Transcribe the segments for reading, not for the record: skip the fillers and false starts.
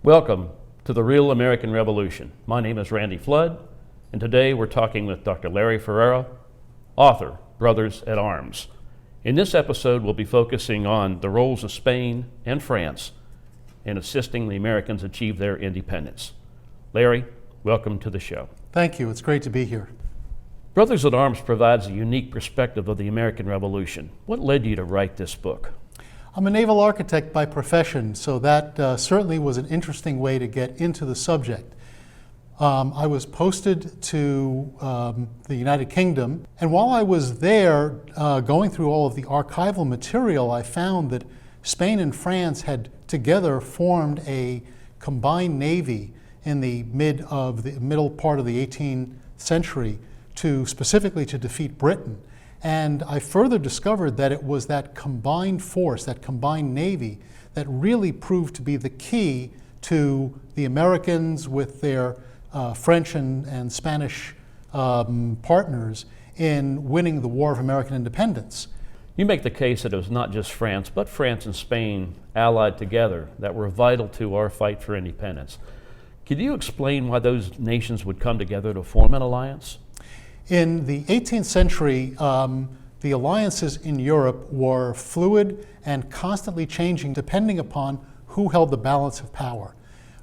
Welcome to the Real American Revolution. My name is Randy Flood, and today we're talking with Dr. Larrie Ferreiro, author, Brothers at Arms. In this episode, we'll be focusing on the roles of Spain and France in assisting the Americans achieve their independence. Larrie, welcome to the show. Thank you. It's great to be here. Brothers at Arms provides a unique perspective of the American Revolution. What led you to write this book? I'm a naval architect by profession, so that certainly was an interesting way to get into the subject. I was posted to the United Kingdom, and while I was there going through all of the archival material, I found that Spain and France had together formed a combined navy in the middle part of the 18th century specifically to defeat Britain. And I further discovered that it was that combined force, that combined navy, that really proved to be the key to the Americans with their French and Spanish partners in winning the War of American Independence. You make the case that it was not just France, but France and Spain allied together that were vital to our fight for independence. Could you explain why those nations would come together to form an alliance? In the 18th century, the alliances in Europe were fluid and constantly changing depending upon who held the balance of power.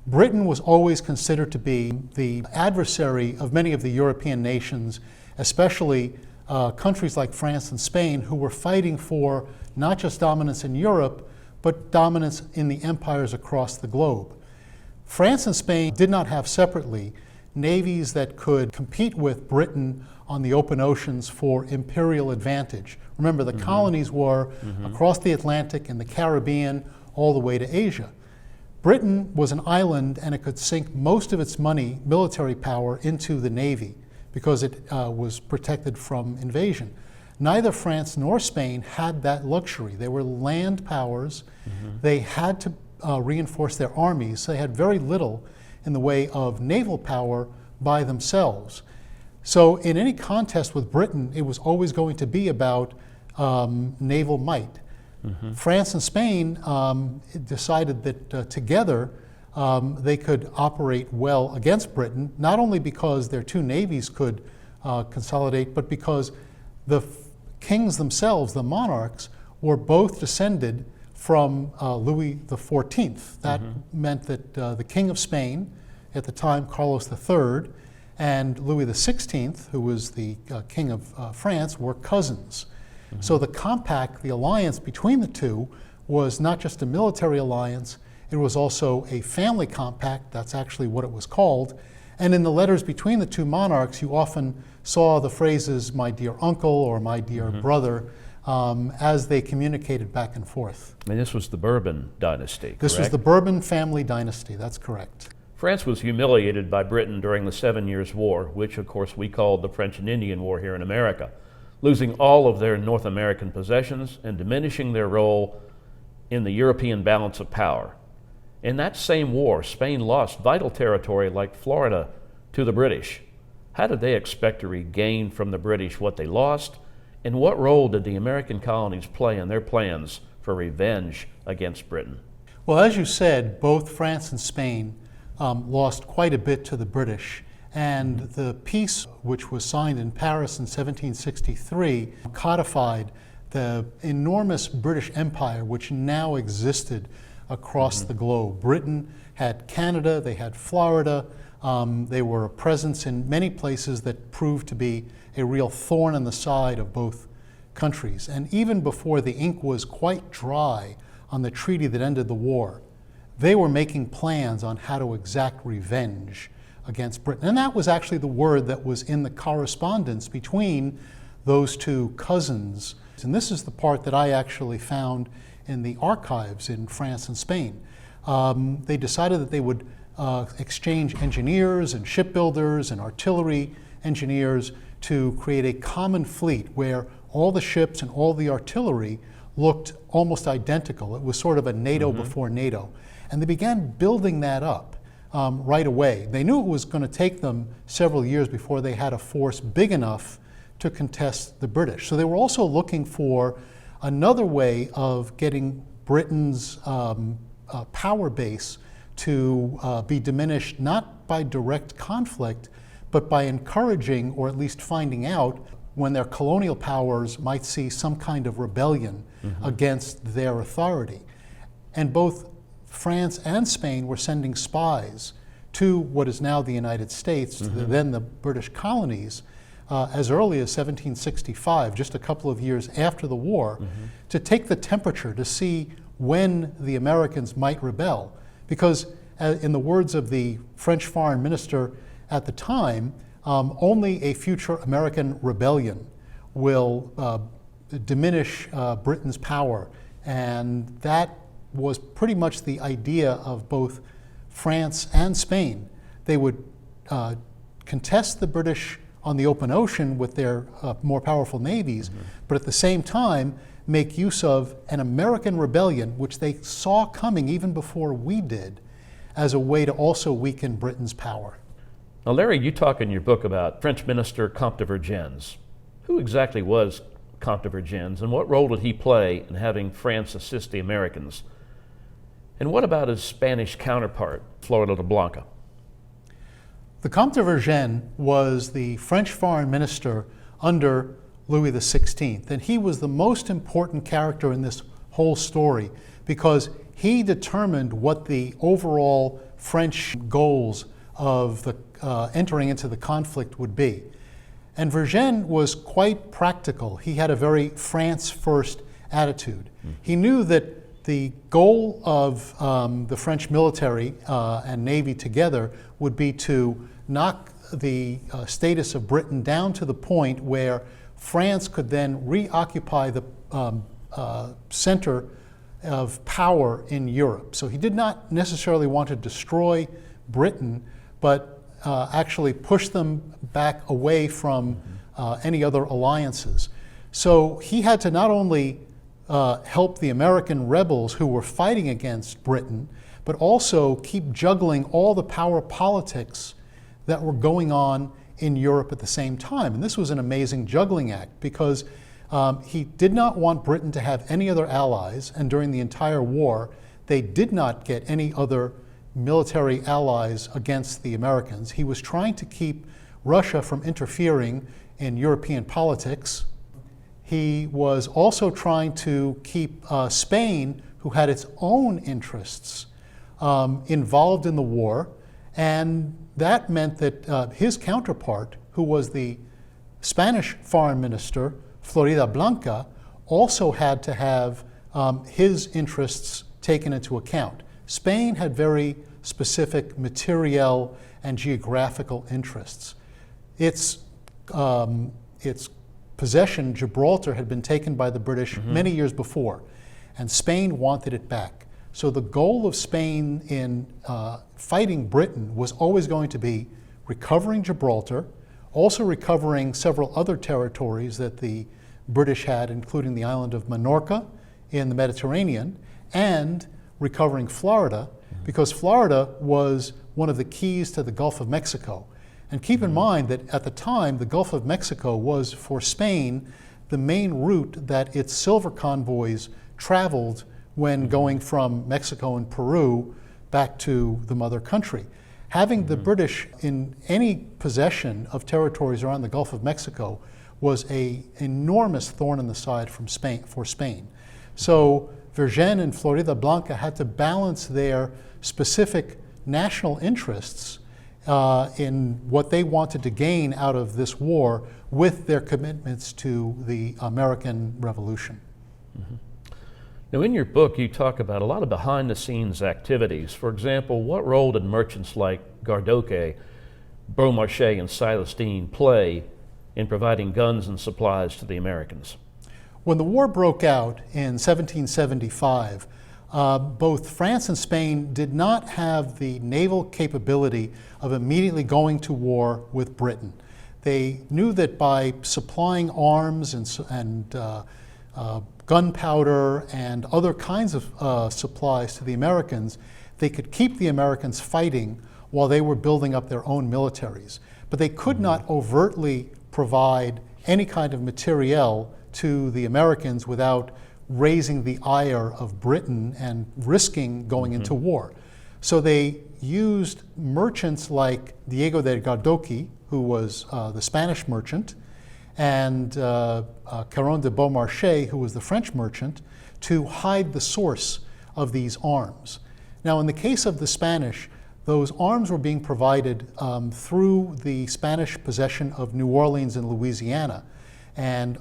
Britain was always considered to be the adversary of many of the European nations, especially countries like France and Spain, who were fighting for not just dominance in Europe, but dominance in the empires across the globe. France and Spain did not have separately navies that could compete with Britain on the open oceans for imperial advantage. Remember, the colonies were across the Atlantic and the Caribbean all the way to Asia. Britain was an island, and it could sink most of its military power into the navy because it was protected from invasion. Neither France nor Spain had that luxury. They were land powers. They had to reinforce their armies. So they had very little in the way of naval power by themselves. So in any contest with Britain, it was always going to be about naval might. France and Spain decided that together they could operate well against Britain, not only because their two navies could consolidate, but because the kings themselves, the monarchs, were both descended from Louis XIV. That meant that the King of Spain, at the time Carlos III, and Louis XVI, who was the King of France, were cousins. So the compact, the alliance between the two, was not just a military alliance, it was also a family compact. That's actually what it was called. And in the letters between the two monarchs, you often saw the phrases, "my dear uncle" or "my dear brother," as they communicated back and forth. And this was the Bourbon dynasty, correct? This was the Bourbon family dynasty, that's correct. France was humiliated by Britain during the 7 Years' War, which of course we called the French and Indian War here in America, losing all of their North American possessions and diminishing their role in the European balance of power. In that same war, Spain lost vital territory like Florida to the British. How did they expect to regain from the British what they lost? And what role did the American colonies play in their plans for revenge against Britain? Well, as you said, both France and Spain lost quite a bit to the British. And the peace, which was signed in Paris in 1763, codified the enormous British Empire which now existed across the globe. Britain had Canada, they had Florida, they were a presence in many places that proved to be a real thorn in the side of both countries. And even before the ink was quite dry on the treaty that ended the war, they were making plans on how to exact revenge against Britain. And that was actually the word that was in the correspondence between those two cousins. And this is the part that I actually found in the archives in France and Spain. They decided that they would exchange engineers and shipbuilders and artillery engineers to create a common fleet where all the ships and all the artillery looked almost identical. It was sort of a NATO before NATO. And they began building that up right away. They knew it was going to take them several years before they had a force big enough to contest the British. So they were also looking for another way of getting Britain's power base to be diminished not by direct conflict, but by encouraging or at least finding out when their colonial powers might see some kind of rebellion against their authority. And both France and Spain were sending spies to what is now the United States, then the British colonies, as early as 1765, just a couple of years after the war, to take the temperature to see when the Americans might rebel. Because in the words of the French foreign minister at the time, only a future American rebellion will diminish Britain's power. And that was pretty much the idea of both France and Spain. They would contest the British on the open ocean with their more powerful navies, but at the same time make use of an American rebellion, which they saw coming even before we did, as a way to also weaken Britain's power. Now, Larry, you talk in your book about French minister Comte de Vergennes. Who exactly was Comte de Vergennes, and what role did he play in having France assist the Americans? And what about his Spanish counterpart, Floridablanca? The Comte de Vergennes was the French foreign minister under Louis XVI, and he was the most important character in this whole story because he determined what the overall French goals of the entering into the conflict would be. And Vergennes was quite practical. He had a very France-first attitude. He knew that the goal of the French military and navy together would be to knock the status of Britain down to the point where France could then reoccupy the center of power in Europe. So he did not necessarily want to destroy Britain, but actually push them back away from any other alliances. So he had to not only help the American rebels who were fighting against Britain, but also keep juggling all the power politics that were going on in Europe at the same time. And this was an amazing juggling act because he did not want Britain to have any other allies, and during the entire war, they did not get any other military allies against the Americans. He was trying to keep Russia from interfering in European politics. He was also trying to keep Spain, who had its own interests, involved in the war, and that meant that his counterpart, who was the Spanish foreign minister, Floridablanca, also had to have his interests taken into account. Spain had very specific material and geographical interests. Its possession, Gibraltar, had been taken by the British many years before, and Spain wanted it back. So the goal of Spain in fighting Britain was always going to be recovering Gibraltar, also recovering several other territories that the British had, including the island of Minorca in the Mediterranean, and recovering Florida, because Florida was one of the keys to the Gulf of Mexico. And keep in mind that at the time, the Gulf of Mexico was, for Spain, the main route that its silver convoys traveled when going from Mexico and Peru back to the mother country. Having the British in any possession of territories around the Gulf of Mexico was an enormous thorn in the side for Spain. So Vergennes and Floridablanca had to balance their specific national interests in what they wanted to gain out of this war with their commitments to the American Revolution. Now, in your book, you talk about a lot of behind-the-scenes activities. For example, what role did merchants like Gardoque, Beaumarchais, and Célestine play in providing guns and supplies to the Americans? When the war broke out in 1775, both France and Spain did not have the naval capability of immediately going to war with Britain. They knew that by supplying arms and gunpowder and other kinds of supplies to the Americans, they could keep the Americans fighting while they were building up their own militaries. But they could not overtly provide any kind of materiel to the Americans without raising the ire of Britain and risking going into war. So they used merchants like Diego de Gardoqui, who was the Spanish merchant, and Caron de Beaumarchais, who was the French merchant, to hide the source of these arms. Now, in the case of the Spanish, those arms were being provided through the Spanish possession of New Orleans and Louisiana, and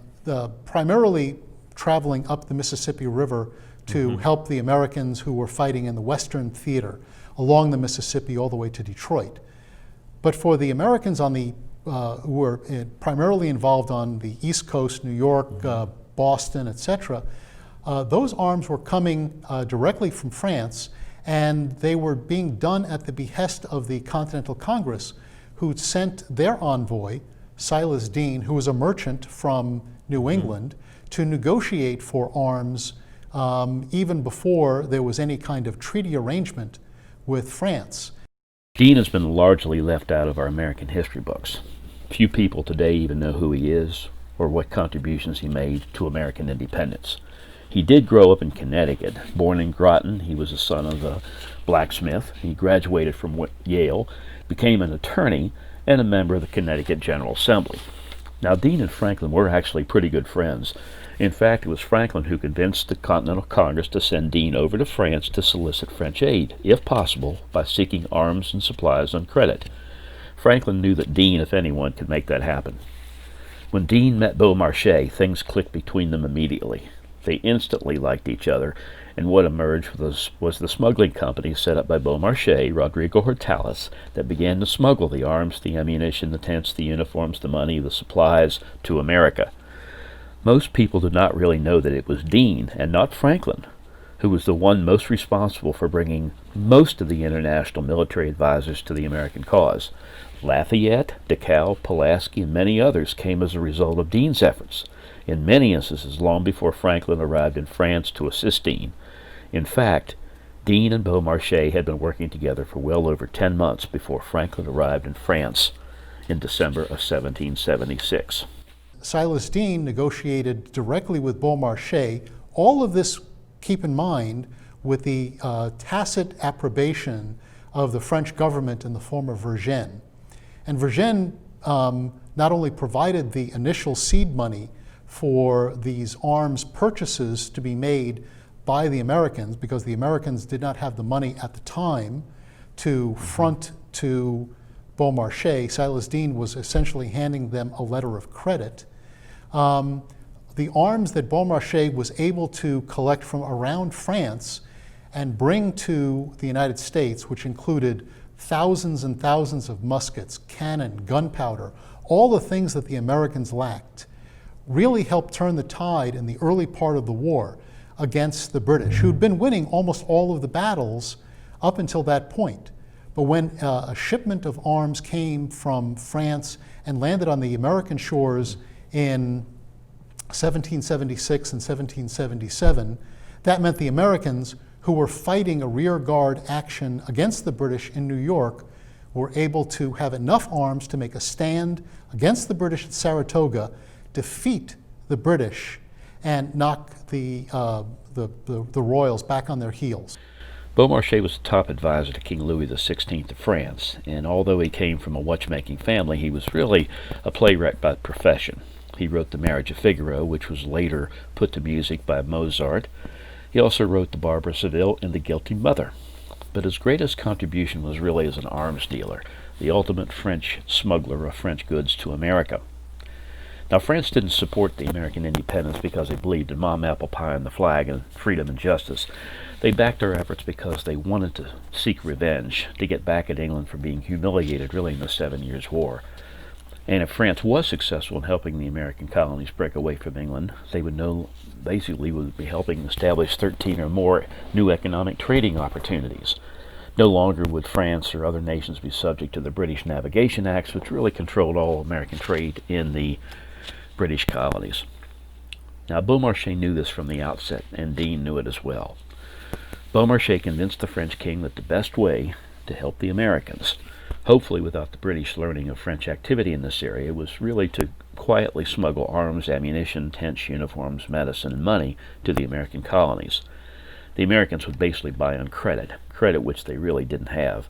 primarily traveling up the Mississippi River to help the Americans who were fighting in the Western Theater along the Mississippi all the way to Detroit. But for the Americans on the who were primarily involved on the East Coast, New York, Boston, etc., those arms were coming directly from France, and they were being done at the behest of the Continental Congress, who sent their envoy, Silas Deane, who was a merchant from New England, to negotiate for arms even before there was any kind of treaty arrangement with France. Deane has been largely left out of our American history books. Few people today even know who he is or what contributions he made to American independence. He did grow up in Connecticut. Born in Groton, he was the son of a blacksmith. He graduated from Yale, became an attorney, and a member of the Connecticut General Assembly. Now, Deane and Franklin were actually pretty good friends. In fact, it was Franklin who convinced the Continental Congress to send Deane over to France to solicit French aid, if possible, by seeking arms and supplies on credit. Franklin knew that Deane, if anyone, could make that happen. When Deane met Beaumarchais, things clicked between them immediately. They instantly liked each other, and what emerged was the smuggling company set up by Beaumarchais, Rodrigo Hortalis, that began to smuggle the arms, the ammunition, the tents, the uniforms, the money, the supplies to America. Most people did not really know that it was Deane, and not Franklin, who was the one most responsible for bringing most of the international military advisors to the American cause. Lafayette, DeKalb, Pulaski, and many others came as a result of Deane's efforts, in many instances long before Franklin arrived in France to assist Deane. In fact, Deane and Beaumarchais had been working together for well over 10 months before Franklin arrived in France in December of 1776. Silas Deane negotiated directly with Beaumarchais. All of this, keep in mind, with the tacit approbation of the French government in the form of Vergennes. And Vergennes not only provided the initial seed money for these arms purchases to be made by the Americans, because the Americans did not have the money at the time to front to Beaumarchais. Silas Deane was essentially handing them a letter of credit. The arms that Beaumarchais was able to collect from around France and bring to the United States, which included thousands and thousands of muskets, cannon, gunpowder, all the things that the Americans lacked, really helped turn the tide in the early part of the war against the British, who'd been winning almost all of the battles up until that point. But when a shipment of arms came from France and landed on the American shores in 1776 and 1777, that meant the Americans, who were fighting a rear guard action against the British in New York, were able to have enough arms to make a stand against the British at Saratoga, defeat the British, and knock the royals back on their heels. Beaumarchais was the top advisor to King Louis XVI of France, and although he came from a watchmaking family, he was really a playwright by profession. He wrote The Marriage of Figaro, which was later put to music by Mozart. He also wrote The Barber of Seville and The Guilty Mother. But his greatest contribution was really as an arms dealer, the ultimate French smuggler of French goods to America. Now, France didn't support the American independence because they believed in Mom, apple pie, and the flag, and freedom and justice. They backed our efforts because they wanted to seek revenge, to get back at England for being humiliated, really, in the 7 Years' War. And if France was successful in helping the American colonies break away from England, they would be helping establish 13 or more new economic trading opportunities. No longer would France or other nations be subject to the British Navigation Acts, which really controlled all American trade in the British colonies. Now, Beaumarchais knew this from the outset, and Deane knew it as well. Beaumarchais convinced the French king that the best way to help the Americans, hopefully without the British learning of French activity in this area, was really to quietly smuggle arms, ammunition, tents, uniforms, medicine, and money to the American colonies. The Americans would basically buy on credit. credit which they really didn't have.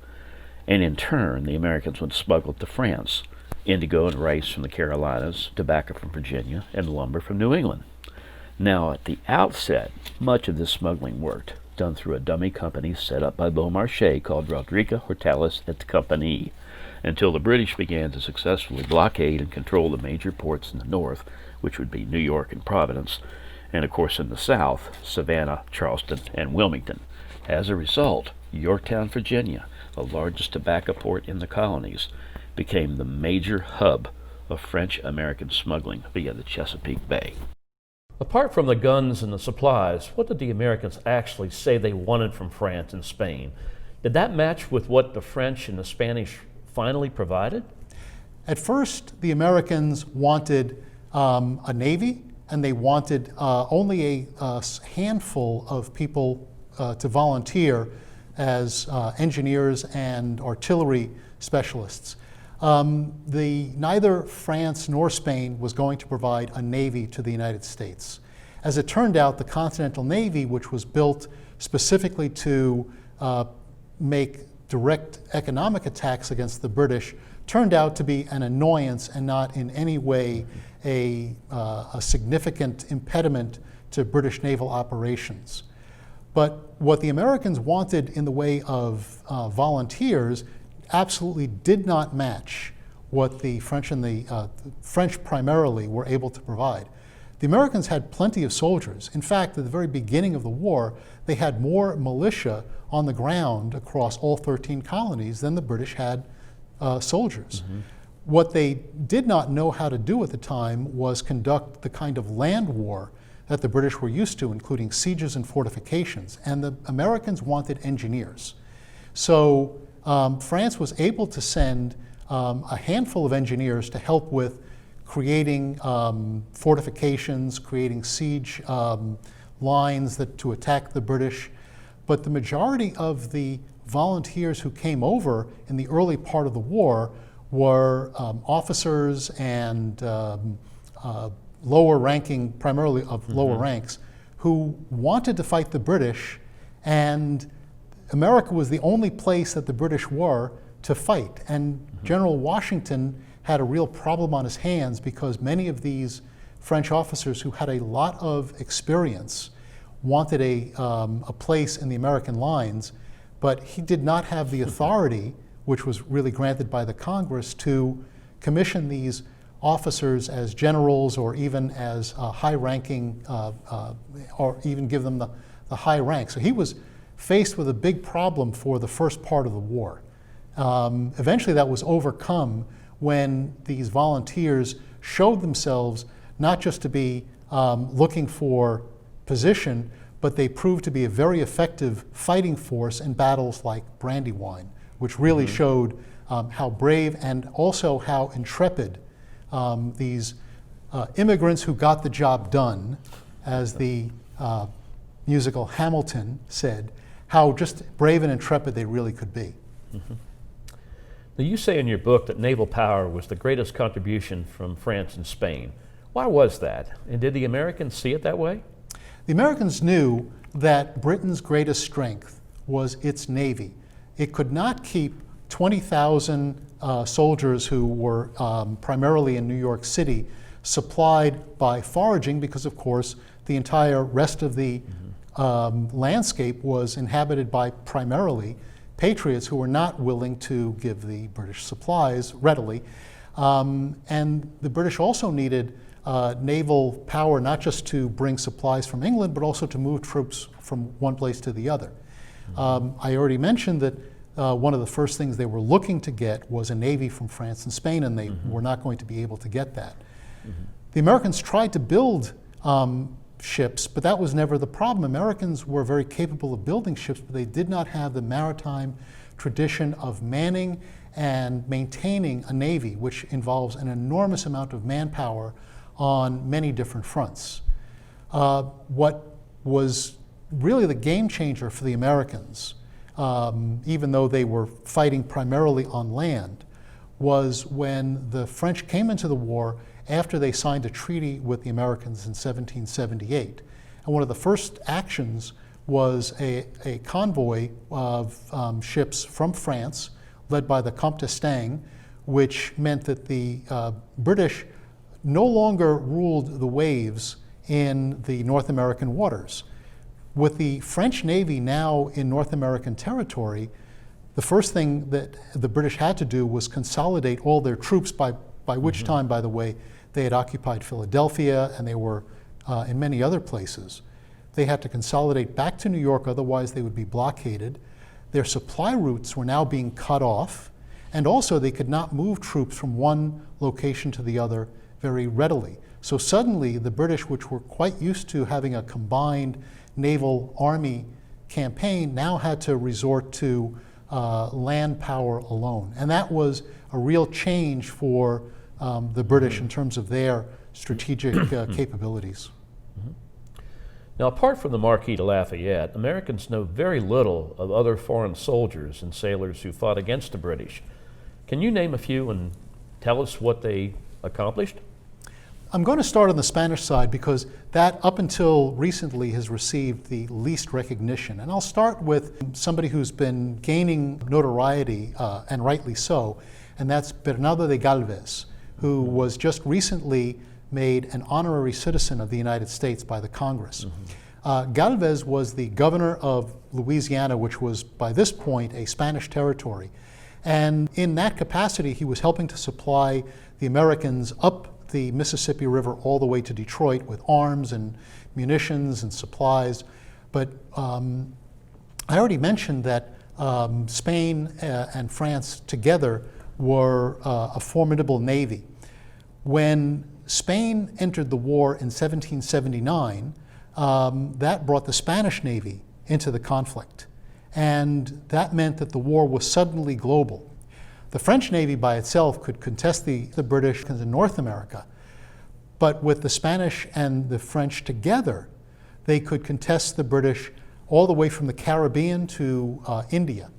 And in turn, the Americans would smuggle to France indigo and rice from the Carolinas, tobacco from Virginia, and lumber from New England. Now, at the outset, much of this smuggling worked, done through a dummy company set up by Beaumarchais called Rodrigue Hortalis et Compagnie, until the British began to successfully blockade and control the major ports in the north, which would be New York and Providence, and of course in the south, Savannah, Charleston, and Wilmington. As a result, Yorktown, Virginia, the largest tobacco port in the colonies, became the major hub of French-American smuggling via the Chesapeake Bay. Apart from the guns and the supplies, what did the Americans actually say they wanted from France and Spain? Did that match with what the French and the Spanish finally provided? At first, the Americans wanted a navy, and they wanted only a handful of people to volunteer as engineers and artillery specialists. Neither France nor Spain was going to provide a navy to the United States. As it turned out, the Continental Navy, which was built specifically to make direct economic attacks against the British, turned out to be an annoyance and not in any way a significant impediment to British naval operations. But what the Americans wanted in the way of volunteers absolutely did not match what the French and the French primarily were able to provide. The Americans had plenty of soldiers. In fact, at the very beginning of the war, they had more militia on the ground across all 13 colonies than the British had soldiers. Mm-hmm. What they did not know how to do at the time was conduct the kind of land war that the British were used to, including sieges and fortifications, and the Americans wanted engineers. So France was able to send a handful of engineers to help with creating fortifications, creating siege lines to attack the British. But the majority of the volunteers who came over in the early part of the war were officers and lower ranking, primarily of lower ranks, who wanted to fight the British, and America was the only place that the British were to fight. And General Washington had a real problem on his hands because many of these French officers who had a lot of experience wanted a place in the American lines, but he did not have the authority, which was really granted by the Congress, to commission these officers as generals or even as high-ranking, or even give them the high rank. So he was faced with a big problem for the first part of the war. Eventually that was overcome when these volunteers showed themselves not just to be looking for position, but they proved to be a very effective fighting force in battles like Brandywine, which really showed how brave and also how intrepid these immigrants who got the job done, as the musical Hamilton said, how just brave and intrepid they really could be. Mm-hmm. Now, you say in your book that naval power was the greatest contribution from France and Spain. Why was that? And did the Americans see it that way? The Americans knew that Britain's greatest strength was its navy. It could not keep 20,000 soldiers who were primarily in New York City supplied by foraging, because of course the entire rest of the landscape was inhabited by primarily patriots who were not willing to give the British supplies readily. And the British also needed naval power not just to bring supplies from England, but also to move troops from one place to the other. I already mentioned that one of the first things they were looking to get was a navy from France and Spain, and they were not going to be able to get that. The Americans tried to build ships, but that was never the problem. Americans were very capable of building ships, but they did not have the maritime tradition of manning and maintaining a navy, which involves an enormous amount of manpower on many different fronts. What was really the game changer for the Americans, even though they were fighting primarily on land, was when the French came into the war after they signed a treaty with the Americans in 1778. And one of the first actions was a convoy of ships from France, led by the Comte d'Estaing, which meant that the British no longer ruled the waves in the North American waters. With the French Navy now in North American territory, the first thing that the British had to do was consolidate all their troops, by which time, by the way, they had occupied Philadelphia and they were in many other places. They had to consolidate back to New York, otherwise they would be blockaded. Their supply routes were now being cut off, and also they could not move troops from one location to the other very readily. So suddenly the British, which were quite used to having a combined naval army campaign, now had to resort to land power alone. And that was a real change for the British in terms of their strategic capabilities. Now, apart from the Marquis de Lafayette, Americans know very little of other foreign soldiers and sailors who fought against the British. Can you name a few and tell us what they accomplished? I'm going to start on the Spanish side because that, up until recently, has received the least recognition. And I'll start with somebody who's been gaining notoriety, and rightly so, and that's Bernardo de Galvez, who was just recently made an honorary citizen of the United States by the Congress. Galvez was the governor of Louisiana, which was by this point a Spanish territory. And in that capacity, he was helping to supply the Americans up the Mississippi River all the way to Detroit with arms and munitions and supplies. But I already mentioned that Spain and France together were a formidable navy. When Spain entered the war in 1779, that brought the Spanish Navy into the conflict. And that meant that the war was suddenly global. The French Navy by itself could contest the British in North America, but with the Spanish and the French together, they could contest the British all the way from the Caribbean to India.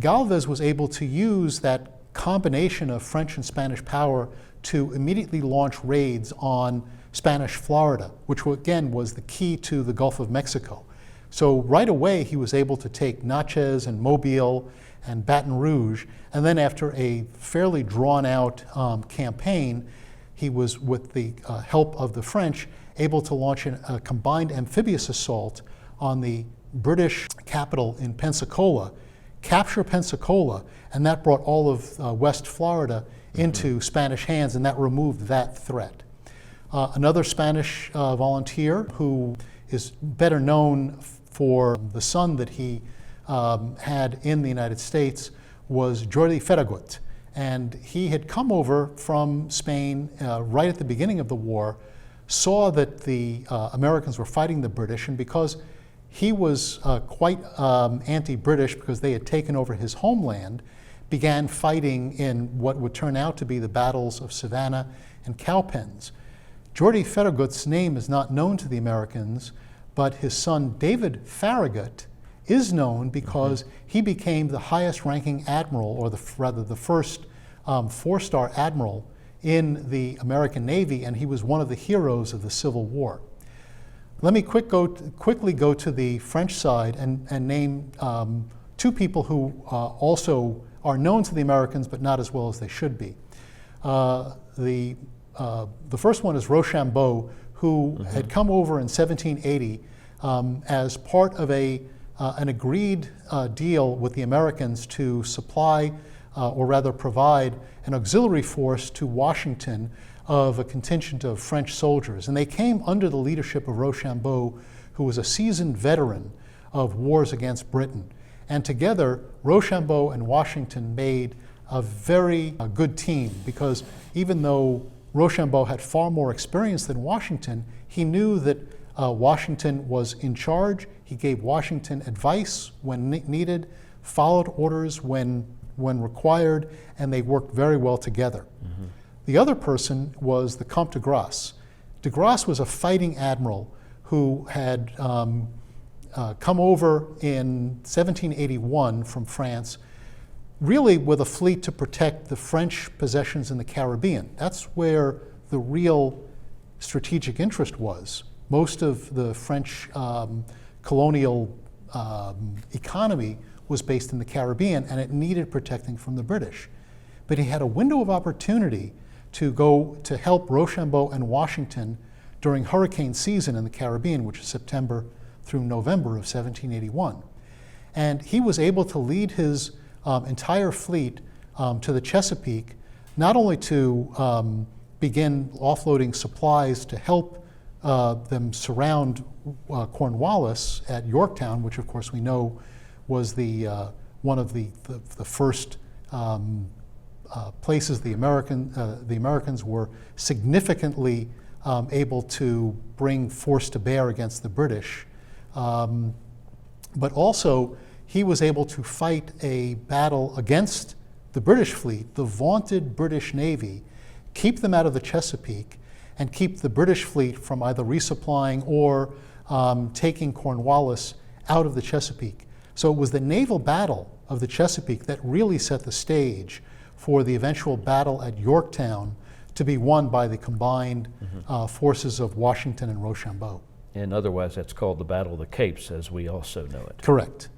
Galvez was able to use that combination of French and Spanish power to immediately launch raids on Spanish Florida, which again was the key to the Gulf of Mexico. So right away he was able to take Natchez and Mobile and Baton Rouge, and then after a fairly drawn-out campaign, he was, with the help of the French, able to launch a combined amphibious assault on the British capital in Pensacola, capture Pensacola, and that brought all of West Florida into Spanish hands, and that removed that threat. Another Spanish volunteer who is better known for the son that he had in the United States was Jordi Ferragut. And he had come over from Spain right at the beginning of the war, saw that the Americans were fighting the British, and because he was quite anti-British because they had taken over his homeland, began fighting in what would turn out to be the battles of Savannah and Cowpens. Jordi Ferragut's name is not known to the Americans, but his son David Farragut is known because he became the highest ranking admiral, or rather the first four-star admiral in the American Navy, and he was one of the heroes of the Civil War. Let me quickly go to the French side and name two people who also are known to the Americans, but not as well as they should be. The first one is Rochambeau, who had come over in 1780 as part of an agreed deal with the Americans to supply, or rather provide, an auxiliary force to Washington of a contingent of French soldiers. And they came under the leadership of Rochambeau, who was a seasoned veteran of wars against Britain. And together, Rochambeau and Washington made a very good team, because even though Rochambeau had far more experience than Washington, he knew that Washington was in charge. He gave Washington advice when needed, followed orders when required, and they worked very well together. The other person was the Comte de Grasse. De Grasse was a fighting admiral who had come over in 1781 from France, really with a fleet to protect the French possessions in the Caribbean. That's where the real strategic interest was. Most of the French colonial economy was based in the Caribbean, and it needed protecting from the British. But he had a window of opportunity to go to help Rochambeau and Washington during hurricane season in the Caribbean, which is September through November of 1781. And he was able to lead his entire fleet to the Chesapeake, not only to begin offloading supplies to help them surround Cornwallis at Yorktown, which of course we know was the one of the first places the Americans were significantly able to bring force to bear against the British. But also, he was able to fight a battle against the British fleet, the vaunted British Navy, keep them out of the Chesapeake, and keep the British fleet from either resupplying or taking Cornwallis out of the Chesapeake. So it was the naval battle of the Chesapeake that really set the stage for the eventual battle at Yorktown to be won by the combined forces of Washington and Rochambeau. And otherwise, that's called the Battle of the Capes, as we also know it. Correct.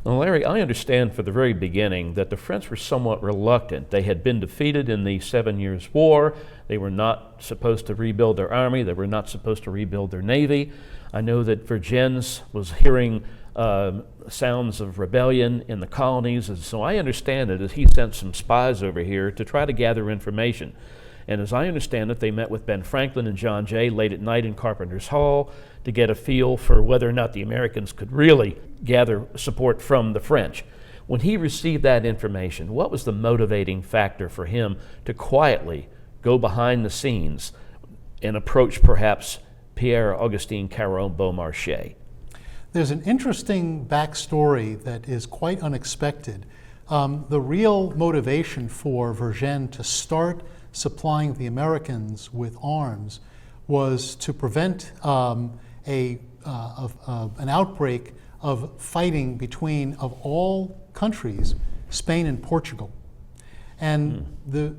Now, Larry, I understand from the very beginning that the French were somewhat reluctant. They had been defeated in the 7 Years' War. They were not supposed to rebuild their army. They were not supposed to rebuild their navy. I know that Vergennes was hearing sounds of rebellion in the colonies, and so I understand it as he sent some spies over here to try to gather information. And as I understand it, they met with Ben Franklin and John Jay late at night in Carpenter's Hall to get a feel for whether or not the Americans could really gather support from the French. When he received that information, what was the motivating factor for him to quietly go behind the scenes and approach perhaps Pierre-Augustin Caron-Beaumarchais? There's an interesting backstory that is quite unexpected. The real motivation for Vergennes to start supplying the Americans with arms was to prevent an outbreak of fighting between, of all countries, Spain and Portugal. And the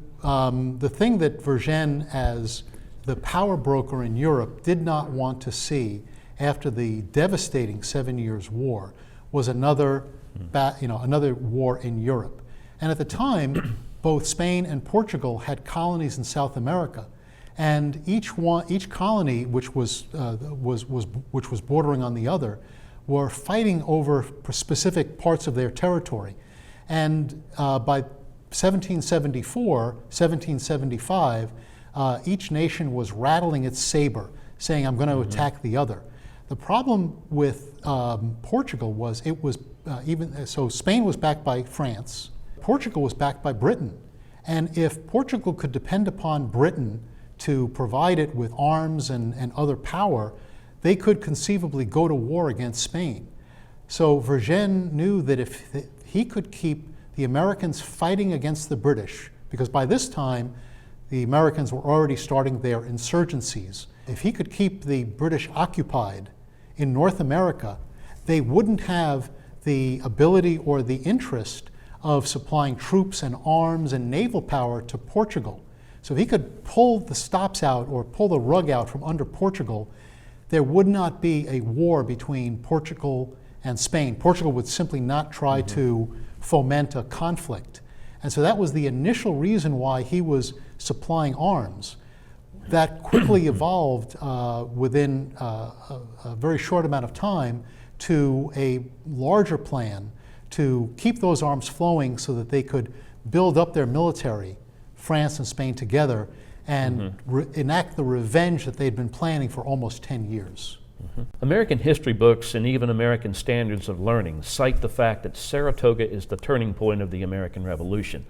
thing that Vergennes, as the power broker in Europe, did not want to see after the devastating 7 Years' War was another war in Europe. And at the time, both Spain and Portugal had colonies in South America, and each colony, which was bordering on the other, were fighting over specific parts of their territory. And by 1774, 1775, each nation was rattling its saber, saying, "I'm going to attack the other." The problem with Portugal was it was so Spain was backed by France. Portugal was backed by Britain. And if Portugal could depend upon Britain to provide it with arms and other power, they could conceivably go to war against Spain. So Vergennes knew that if he could keep the Americans fighting against the British, because by this time the Americans were already starting their insurgencies, if he could keep the British occupied in North America, they wouldn't have the ability or the interest of supplying troops and arms and naval power to Portugal. So if he could pull the stops out or pull the rug out from under Portugal, there would not be a war between Portugal and Spain. Portugal would simply not try to foment a conflict. And so that was the initial reason why he was supplying arms. That quickly evolved within a very short amount of time to a larger plan to keep those arms flowing so that they could build up their military, France and Spain together, and enact the revenge that they'd been planning for almost 10 years. American history books and even American standards of learning cite the fact that Saratoga is the turning point of the American Revolution.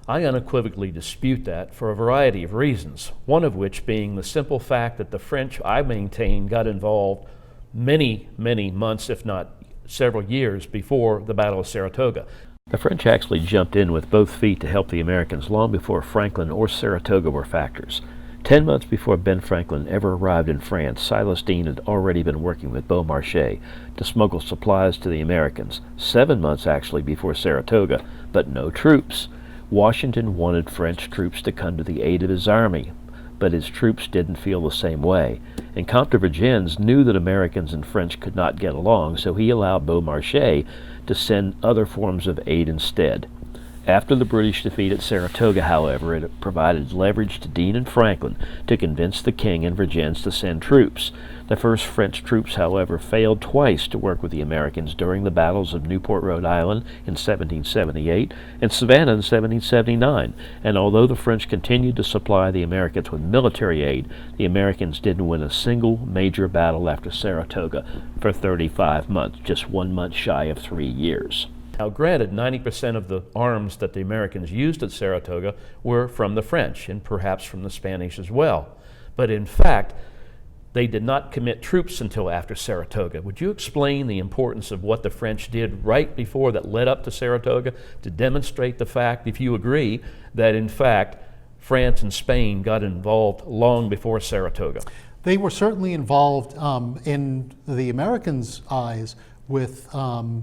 I unequivocally dispute that for a variety of reasons, one of which being the simple fact that the French, I maintain, got involved many, many months, if not several years, before the Battle of Saratoga. The French actually jumped in with both feet to help the Americans long before Franklin or Saratoga were factors. 10 months before Ben Franklin ever arrived in France, Silas Deane had already been working with Beaumarchais to smuggle supplies to the Americans. 7 months actually before Saratoga, but no troops. Washington wanted French troops to come to the aid of his army. but his troops didn't feel the same way, and Comte de Vergennes knew that Americans and French could not get along, so he allowed Beaumarchais to send other forms of aid instead. After the British defeat at Saratoga, however, it provided leverage to Dean and Franklin to convince the king and Vergennes to send troops. The first French troops, however, failed twice to work with the Americans during the battles of Newport, Rhode Island in 1778 and Savannah in 1779, and although the French continued to supply the Americans with military aid, the Americans didn't win a single major battle after Saratoga for 35 months, just 1 month shy of 3 years. Now, granted, 90% of the arms that the Americans used at Saratoga were from the French and perhaps from the Spanish as well. But in fact, they did not commit troops until after Saratoga. Would you explain the importance of what the French did right before that led up to Saratoga to demonstrate the fact, if you agree, that in fact France and Spain got involved long before Saratoga? They were certainly involved in the Americans' eyes with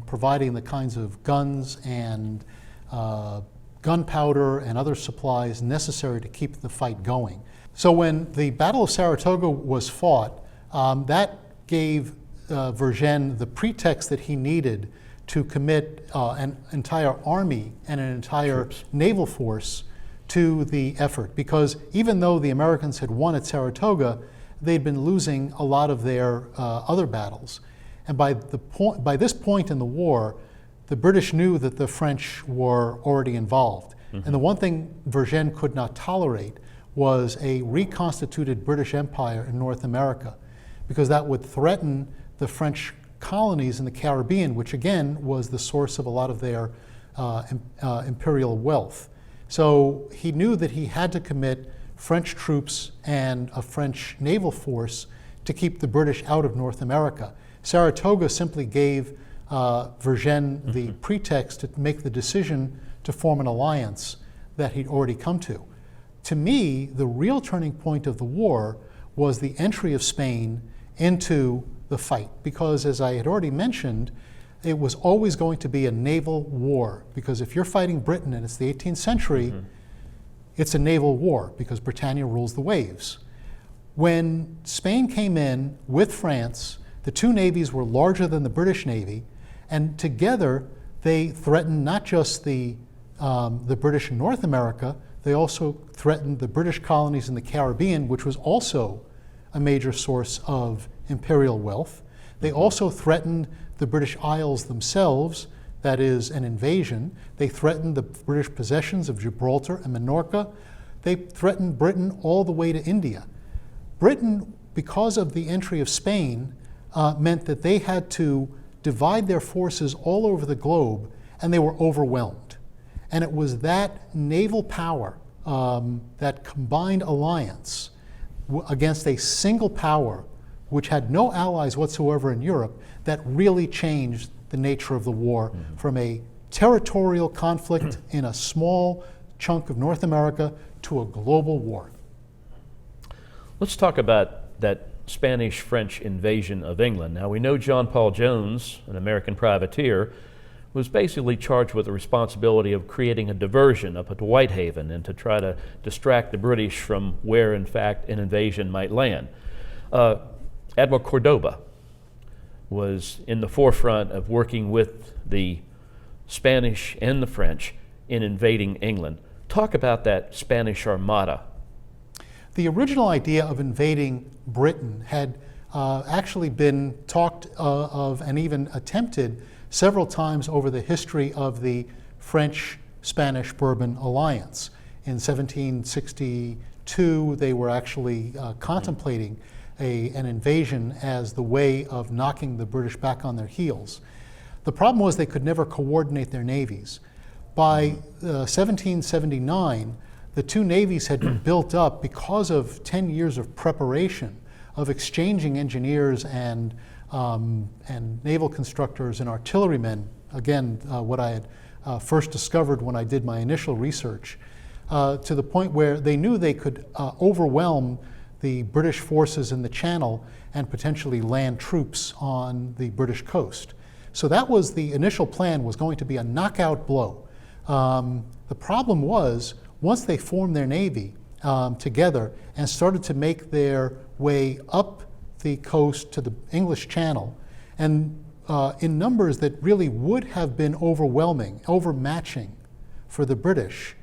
providing the kinds of guns and gunpowder and other supplies necessary to keep the fight going. So when the Battle of Saratoga was fought, that gave Vergennes the pretext that he needed to commit an entire army and an entire naval force to the effort. Because even though the Americans had won at Saratoga, they'd been losing a lot of their other battles. And by this point in the war, the British knew that the French were already involved. And the one thing Vergennes could not tolerate was a reconstituted British Empire in North America, because that would threaten the French colonies in the Caribbean, which again was the source of a lot of their imperial wealth. So he knew that he had to commit French troops and a French naval force to keep the British out of North America. Saratoga simply gave Vergennes the pretext to make the decision to form an alliance that he'd already come to. To me, the real turning point of the war was the entry of Spain into the fight, because as I had already mentioned, it was always going to be a naval war, because if you're fighting Britain and it's the 18th century, it's a naval war because Britannia rules the waves. When Spain came in with France, the two navies were larger than the British Navy, and together they threatened not just the British in North America, they also threatened the British colonies in the Caribbean, which was also a major source of imperial wealth. They also threatened the British Isles themselves, that is an invasion. They threatened the British possessions of Gibraltar and Minorca. They threatened Britain all the way to India. Britain, because of the entry of Spain, meant that they had to divide their forces all over the globe, and they were overwhelmed. And it was that naval power, that combined alliance against a single power, which had no allies whatsoever in Europe, that really changed the nature of the war from a territorial conflict in a small chunk of North America to a global war. Let's talk about that Spanish-French invasion of England. Now, we know John Paul Jones, an American privateer, was basically charged with the responsibility of creating a diversion up at Whitehaven and to try to distract the British from where, in fact, an invasion might land. Admiral Cordoba was in the forefront of working with the Spanish and the French in invading England. Talk about that Spanish Armada. The original idea of invading Britain had actually been talked of and even attempted several times over the history of the French-Spanish Bourbon alliance. In 1762, they were actually contemplating an invasion as the way of knocking the British back on their heels. The problem was they could never coordinate their navies. By 1779, the two navies had been built up because of 10 years of preparation, of exchanging engineers and naval constructors and artillerymen, again, what I had first discovered when I did my initial research, to the point where they knew they could overwhelm the British forces in the Channel and potentially land troops on the British coast. So that was the initial plan, was going to be a knockout blow. The problem was, once they formed their navy, together and started to make their way up the coast to the English Channel, and in numbers that really would have been overwhelming, overmatching for the British.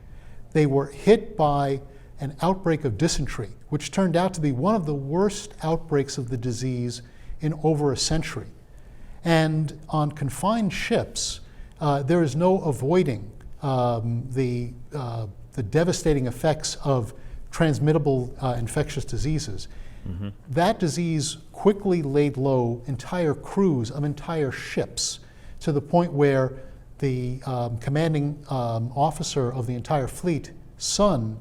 They were hit by an outbreak of dysentery, which turned out to be one of the worst outbreaks of the disease in over a century. And on confined ships, there is no avoiding the devastating effects of transmittable infectious diseases. Mm-hmm. That disease quickly laid low entire crews of entire ships, to the point where the commanding officer of the entire fleet, son,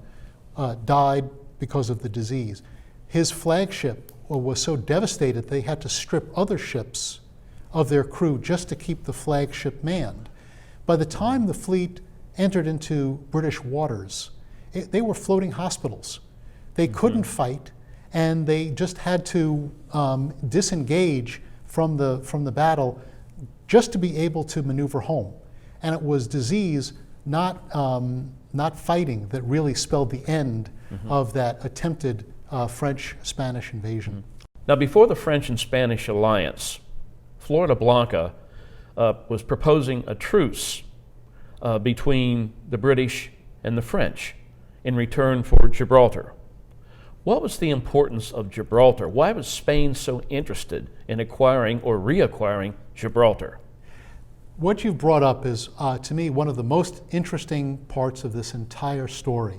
died because of the disease. His flagship was so devastated they had to strip other ships of their crew just to keep the flagship manned. By the time the fleet entered into British waters, they were floating hospitals. They couldn't fight, and they just had to disengage from the battle just to be able to maneuver home. And it was disease, not fighting, that really spelled the end of that attempted French-Spanish invasion. Now, before the French and Spanish alliance, Floridablanca was proposing a truce between the British and the French in return for Gibraltar. What was the importance of Gibraltar? Why was Spain so interested in acquiring or reacquiring Gibraltar? What you've brought up is, to me, one of the most interesting parts of this entire story.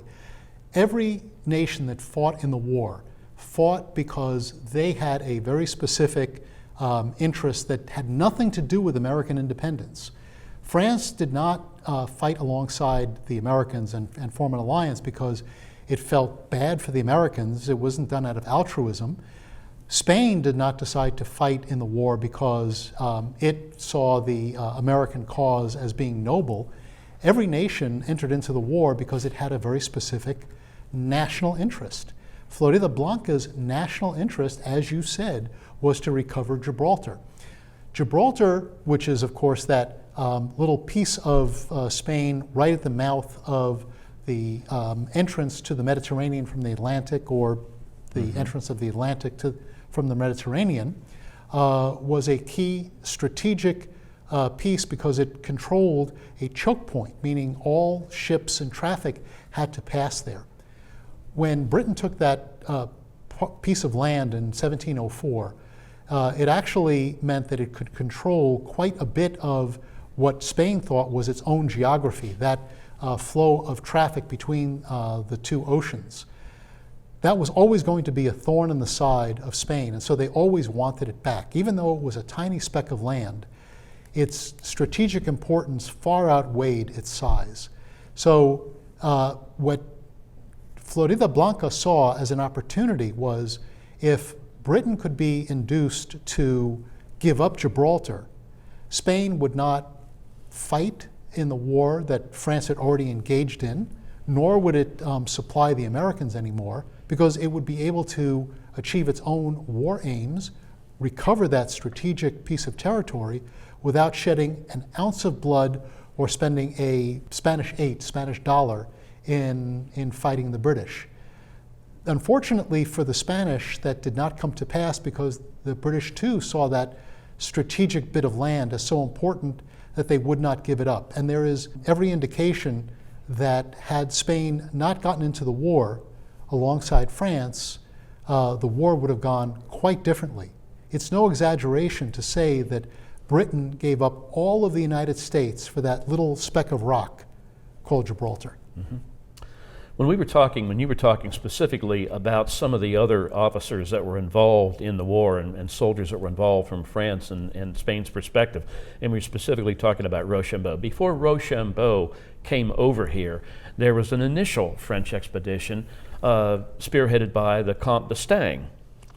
Every nation that fought in the war fought because they had a very specific interest that had nothing to do with American independence. France did not fight alongside the Americans and form an alliance because it felt bad for the Americans. It wasn't done out of altruism. Spain did not decide to fight in the war because it saw the American cause as being noble. Every nation entered into the war because it had a very specific national interest. Floridablanca's national interest, as you said, was to recover Gibraltar. Gibraltar, which is, of course, that little piece of Spain right at the mouth of the entrance to the Mediterranean from the Atlantic, or the entrance of the Atlantic from the Mediterranean, was a key strategic piece because it controlled a choke point, meaning all ships and traffic had to pass there. When Britain took that piece of land in 1704, it actually meant that it could control quite a bit of what Spain thought was its own geography, that flow of traffic between the two oceans. That was always going to be a thorn in the side of Spain, and so they always wanted it back. Even though it was a tiny speck of land, its strategic importance far outweighed its size. So what Floridablanca saw as an opportunity was, if Britain could be induced to give up Gibraltar, Spain would not fight in the war that France had already engaged in, nor would it supply the Americans anymore, because it would be able to achieve its own war aims, recover that strategic piece of territory without shedding an ounce of blood or spending a Spanish dollar in fighting the British. Unfortunately for the Spanish, that did not come to pass because the British too saw that strategic bit of land as so important that they would not give it up. And there is every indication that had Spain not gotten into the war alongside France, the war would have gone quite differently. It's no exaggeration to say that Britain gave up all of the United States for that little speck of rock called Gibraltar. Mm-hmm. When you were talking specifically about some of the other officers that were involved in the war and soldiers that were involved from France and Spain's perspective, and we were specifically talking about Rochambeau. Before Rochambeau came over here, there was an initial French expedition spearheaded by the Comte d'Estaing,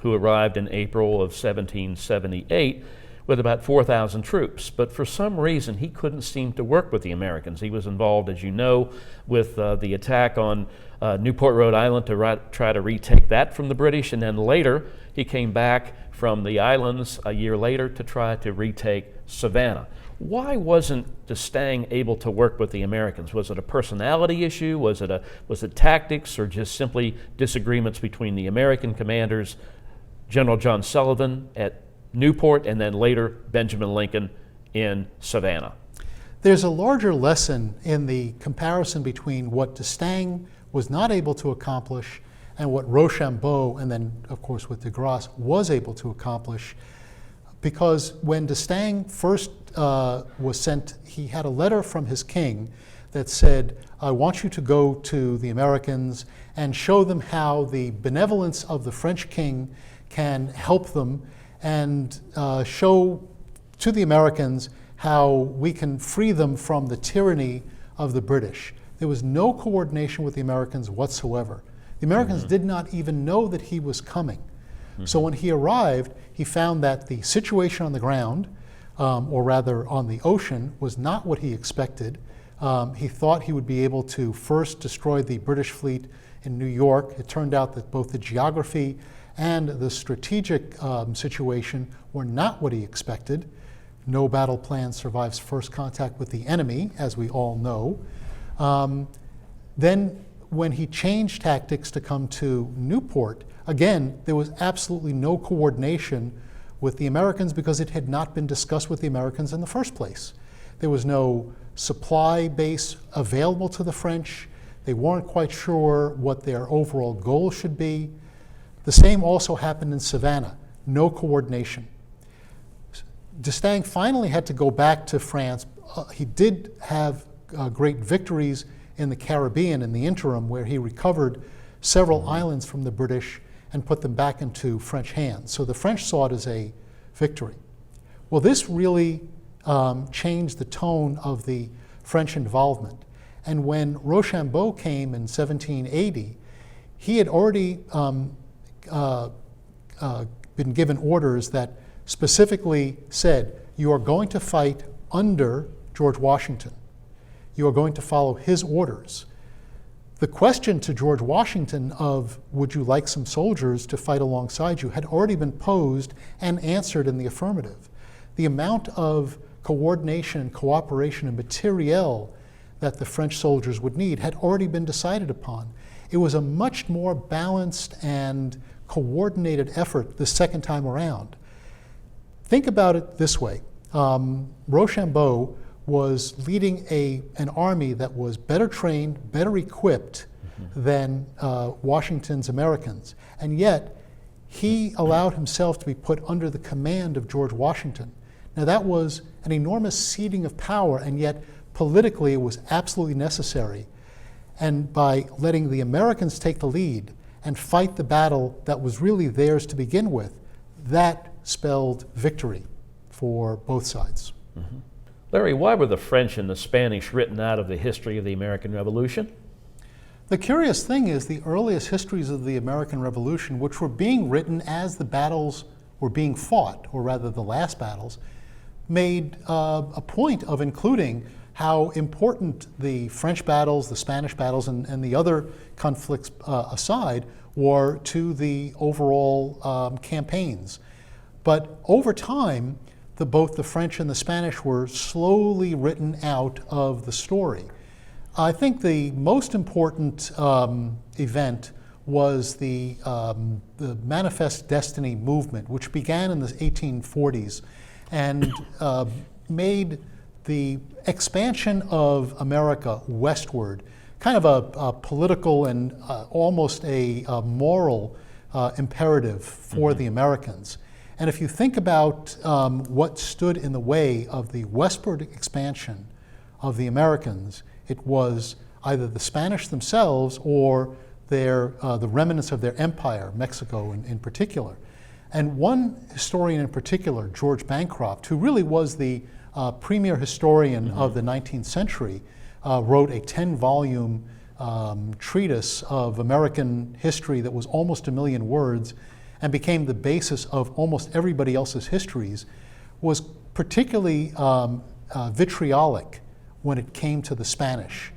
who arrived in April of 1778 with about 4,000 troops. But for some reason, he couldn't seem to work with the Americans. He was involved, as you know, with the attack on Newport, Rhode Island to try to retake that from the British, and then later he came back from the islands a year later to try to retake Savannah. Why wasn't D'Estaing able to work with the Americans? Was it a personality issue? Was it tactics, or just simply disagreements between the American commanders, General John Sullivan at Newport, and then later Benjamin Lincoln in Savannah? There's a larger lesson in the comparison between what D'Estaing was not able to accomplish and what Rochambeau, and then of course with de Grasse, was able to accomplish. Because when D'Estaing first was sent, he had a letter from his king that said, I want you to go to the Americans and show them how the benevolence of the French king can help them, and show to the Americans how we can free them from the tyranny of the British. There was no coordination with the Americans whatsoever. The Americans did not even know that he was coming. So when he arrived, he found that the situation on the ground, or rather on the ocean, was not what he expected. He thought he would be able to first destroy the British fleet in New York. It turned out that both the geography and the strategic situation were not what he expected. No battle plan survives first contact with the enemy, as we all know. Then when he changed tactics to come to Newport, again, there was absolutely no coordination with the Americans because it had not been discussed with the Americans in the first place. There was no supply base available to the French. They weren't quite sure what their overall goal should be. The same also happened in Savannah, no coordination. D'Estaing finally had to go back to France. He did have great victories in the Caribbean in the interim, where he recovered several islands from the British and put them back into French hands. So the French saw it as a victory. Well, this really changed the tone of the French involvement. And when Rochambeau came in 1780, he had already been given orders that specifically said, you are going to fight under George Washington. You are going to follow his orders. The question to George Washington of, would you like some soldiers to fight alongside you, had already been posed and answered in the affirmative. The amount of coordination and cooperation and materiel that the French soldiers would need had already been decided upon. It was a much more balanced and coordinated effort the second time around. Think about it this way. Rochambeau was leading an army that was better trained, better equipped than Washington's Americans. And yet, he allowed himself to be put under the command of George Washington. Now that was an enormous ceding of power, and yet politically it was absolutely necessary. And by letting the Americans take the lead and fight the battle that was really theirs to begin with, that spelled victory for both sides. Larry, why were the French and the Spanish written out of the history of the American Revolution? The curious thing is the earliest histories of the American Revolution, which were being written as the battles were being fought, or rather the last battles, made a point of including how important the French battles, the Spanish battles, and the other conflicts aside were to the overall campaigns. But over time, both the French and the Spanish were slowly written out of the story. I think the most important event was the Manifest Destiny movement, which began in the 1840s and made the expansion of America westward kind of a political and almost a moral imperative for the Americans. And if you think about what stood in the way of the westward expansion of the Americans, it was either the Spanish themselves or the remnants of their empire, Mexico in particular. And one historian in particular, George Bancroft, who really was the premier historian of the 19th century, wrote a 10-volume treatise of American history that was almost 1 million words and became the basis of almost everybody else's histories, was particularly vitriolic when it came to the Spanish.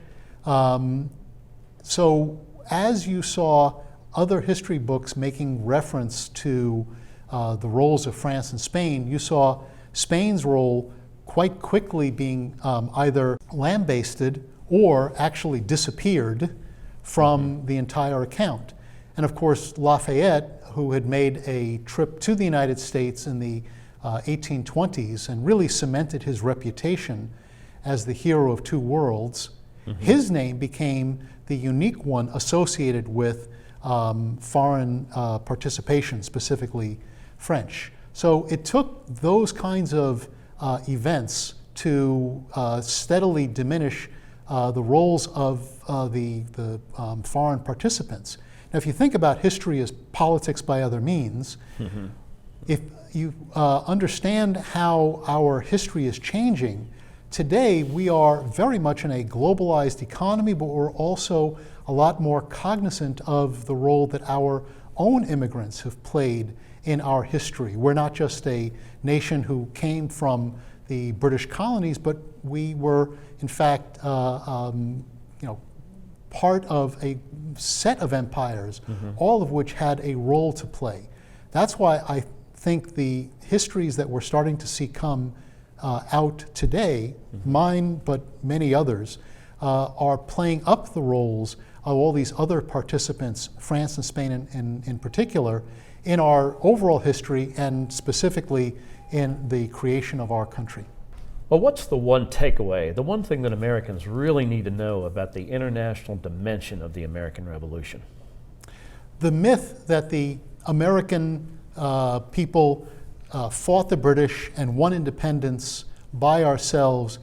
So as you saw other history books making reference to the roles of France and Spain, you saw Spain's role quite quickly being either lambasted or actually disappeared from the entire account. And of course, Lafayette, who had made a trip to the United States in the 1820s and really cemented his reputation as the hero of two worlds, his name became the unique one associated with foreign participation, specifically French. So it took those kinds of events to steadily diminish the roles of the foreign participants. Now, if you think about history as politics by other means, if you understand how our history is changing, today we are very much in a globalized economy, but we're also a lot more cognizant of the role that our own immigrants have played in our history. We're not just a nation who came from the British colonies, but we were, in fact, part of a set of empires, all of which had a role to play. That's why I think the histories that we're starting to see come out today, mine but many others, are playing up the roles of all these other participants, France and Spain in particular, in our overall history and specifically in the creation of our country. Well, what's the one takeaway, the one thing that Americans really need to know about the international dimension of the American Revolution? The myth that the American people fought the British and won independence by ourselves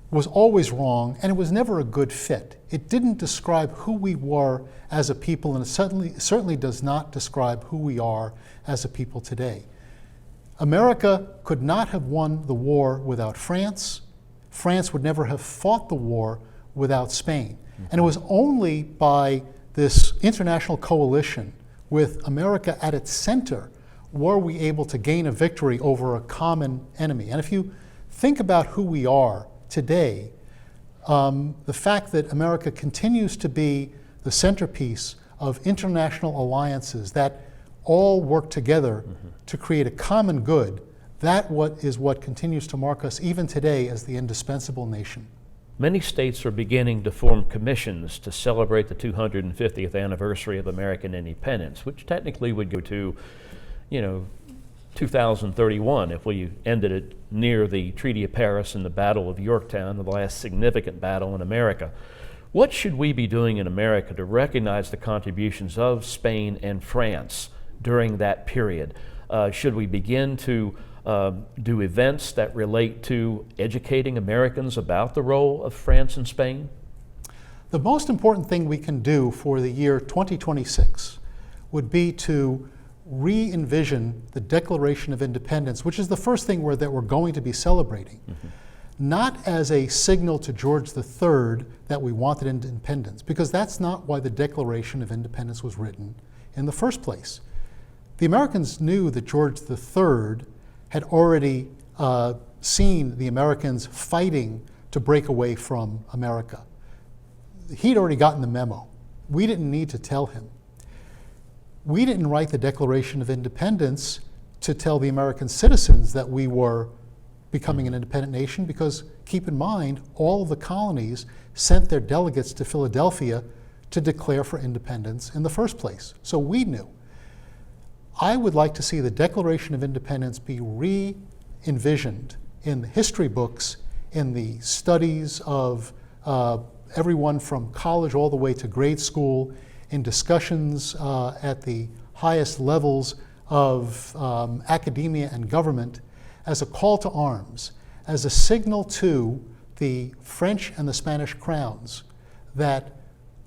was always wrong, and it was never a good fit. It didn't describe who we were as a people, and it certainly does not describe who we are as a people today. America could not have won the war without France. France would never have fought the war without Spain. And it was only by this international coalition with America at its center were we able to gain a victory over a common enemy. And if you think about who we are today, the fact that America continues to be the centerpiece of international alliances that all work together to create a common good, that is what continues to mark us even today as the indispensable nation. Many states are beginning to form commissions to celebrate the 250th anniversary of American independence, which technically would go to, 2031 if we ended it near the Treaty of Paris and the Battle of Yorktown, the last significant battle in America. What should we be doing in America to recognize the contributions of Spain and France during that period? Should we begin to do events that relate to educating Americans about the role of France and Spain? The most important thing we can do for the year 2026 would be to re-envision the Declaration of Independence, which is the first thing that we're going to be celebrating, not as a signal to George III that we wanted independence, because that's not why the Declaration of Independence was written in the first place. The Americans knew that George III had already seen the Americans fighting to break away from America. He'd already gotten the memo. We didn't need to tell him. We didn't write the Declaration of Independence to tell the American citizens that we were becoming an independent nation, because keep in mind, all of the colonies sent their delegates to Philadelphia to declare for independence in the first place. So we knew. I would like to see the Declaration of Independence be re-envisioned in the history books, in the studies of everyone from college all the way to grade school, in discussions at the highest levels of academia and government, as a call to arms, as a signal to the French and the Spanish crowns that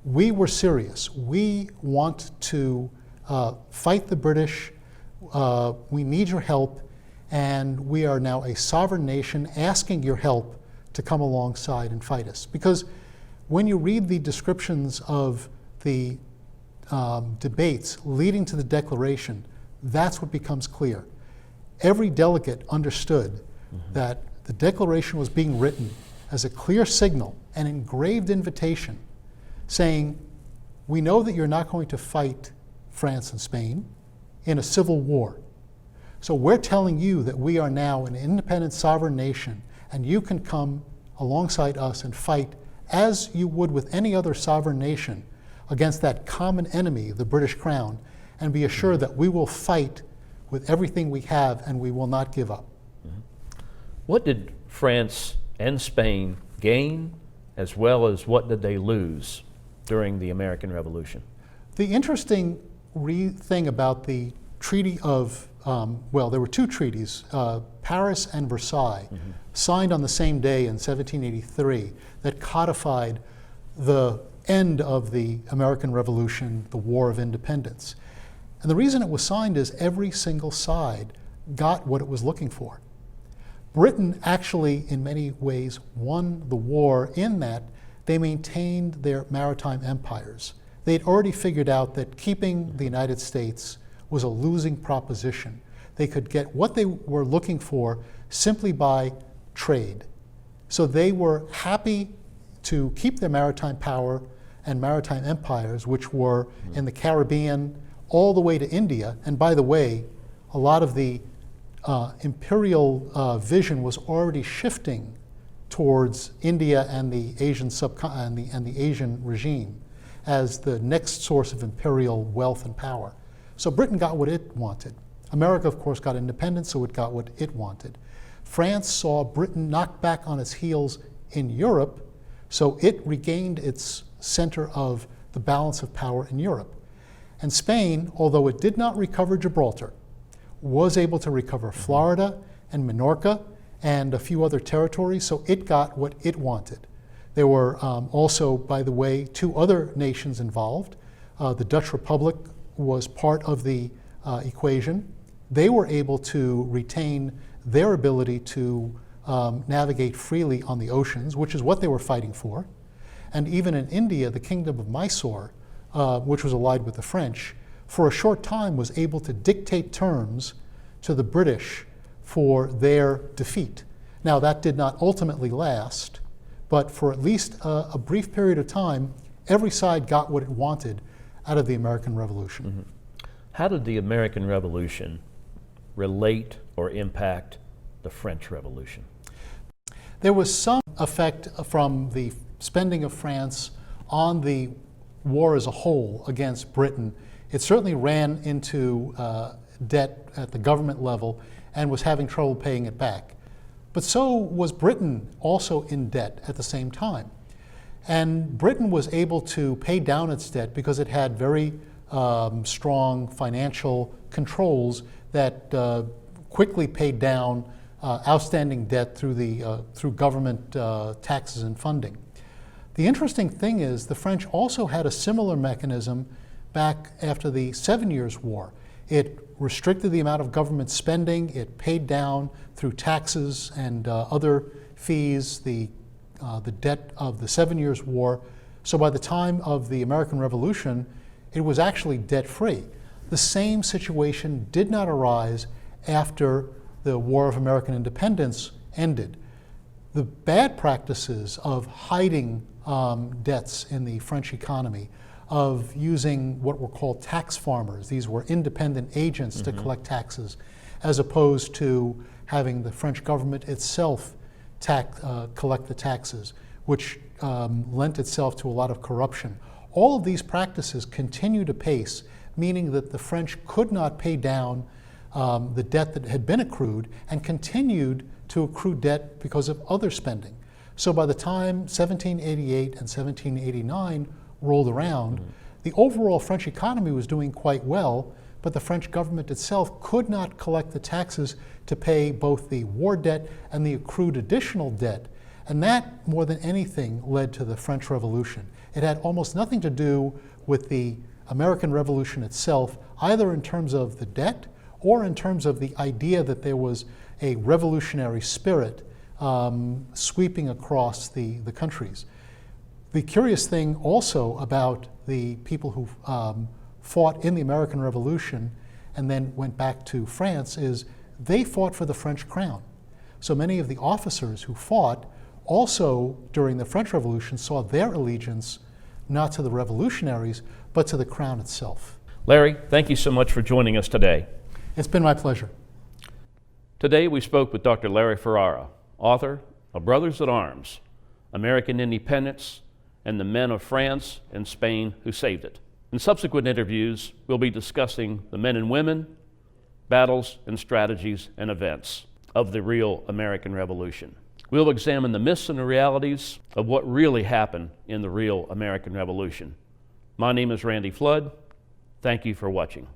we were serious. We want to fight the British, we need your help, and we are now a sovereign nation asking your help to come alongside and fight us. Because when you read the descriptions of the debates leading to the Declaration, that's what becomes clear. every delegate understood that the Declaration was being written as a clear signal, an engraved invitation, saying, we know that you're not going to fight France and Spain in a civil war. So we're telling you that we are now an independent sovereign nation, and you can come alongside us and fight as you would with any other sovereign nation against that common enemy, the British Crown, and be assured that we will fight with everything we have and we will not give up. What did France and Spain gain, as well as what did they lose during the American Revolution? The interesting thing about the Treaty of, well, there were two treaties, Paris and Versailles, signed on the same day in 1783, that codified the end of the American Revolution, the War of Independence. And the reason it was signed is every single side got what it was looking for. Britain actually, in many ways, won the war in that they maintained their maritime empires. They'd already figured out that keeping the United States was a losing proposition. They could get what they were looking for simply by trade. So they were happy to keep their maritime power and maritime empires, which were in the Caribbean all the way to India. And by the way, a lot of the imperial vision was already shifting towards India and the Asian and the Asian regime as the next source of imperial wealth and power. So Britain got what it wanted. America, of course, got independence, so it got what it wanted. France saw Britain knocked back on its heels in Europe, so it regained its center of the balance of power in Europe. And Spain, although it did not recover Gibraltar, was able to recover Florida and Minorca and a few other territories, so it got what it wanted. There were also, by the way, two other nations involved. The Dutch Republic was part of the equation. They were able to retain their ability to navigate freely on the oceans, which is what they were fighting for. And even in India, the Kingdom of Mysore, which was allied with the French, for a short time was able to dictate terms to the British for their defeat. Now, that did not ultimately last, but for at least a brief period of time, every side got what it wanted out of the American Revolution. How did the American Revolution relate or impact the French Revolution? There was some effect from the spending of France on the war as a whole against Britain. It certainly ran into debt at the government level and was having trouble paying it back. But so was Britain also in debt at the same time. And Britain was able to pay down its debt because it had very strong financial controls that quickly paid down outstanding debt through government taxes and funding. The interesting thing is the French also had a similar mechanism back after the 7 Years' War. It restricted the amount of government spending. It paid down through taxes and other fees the debt of the 7 Years' War. So by the time of the American Revolution, it was actually debt-free. The same situation did not arise after the War of American Independence ended. The bad practices of hiding debts in the French economy, of using what were called tax farmers. These were independent agents to collect taxes, as opposed to having the French government itself collect the taxes, which lent itself to a lot of corruption. All of these practices continued apace, meaning that the French could not pay down the debt that had been accrued and continued to accrue debt because of other spending. So by the time 1788 and 1789 rolled around, the overall French economy was doing quite well, but the French government itself could not collect the taxes to pay both the war debt and the accrued additional debt. And that, more than anything, led to the French Revolution. It had almost nothing to do with the American Revolution itself, either in terms of the debt or in terms of the idea that there was a revolutionary spirit sweeping across the countries. The curious thing also about the people who fought in the American Revolution and then went back to France is they fought for the French crown. So many of the officers who fought also during the French Revolution saw their allegiance not to the revolutionaries, but to the crown itself. Larry, thank you so much for joining us today. It's been my pleasure. Today we spoke with Dr. Larrie Ferreiro, author of Brothers at Arms, American Independence, and the Men of France and Spain Who Saved It. In subsequent interviews, we'll be discussing the men and women, battles and strategies and events of the real American Revolution. We'll examine the myths and the realities of what really happened in the real American Revolution. My name is Randy Flood. Thank you for watching.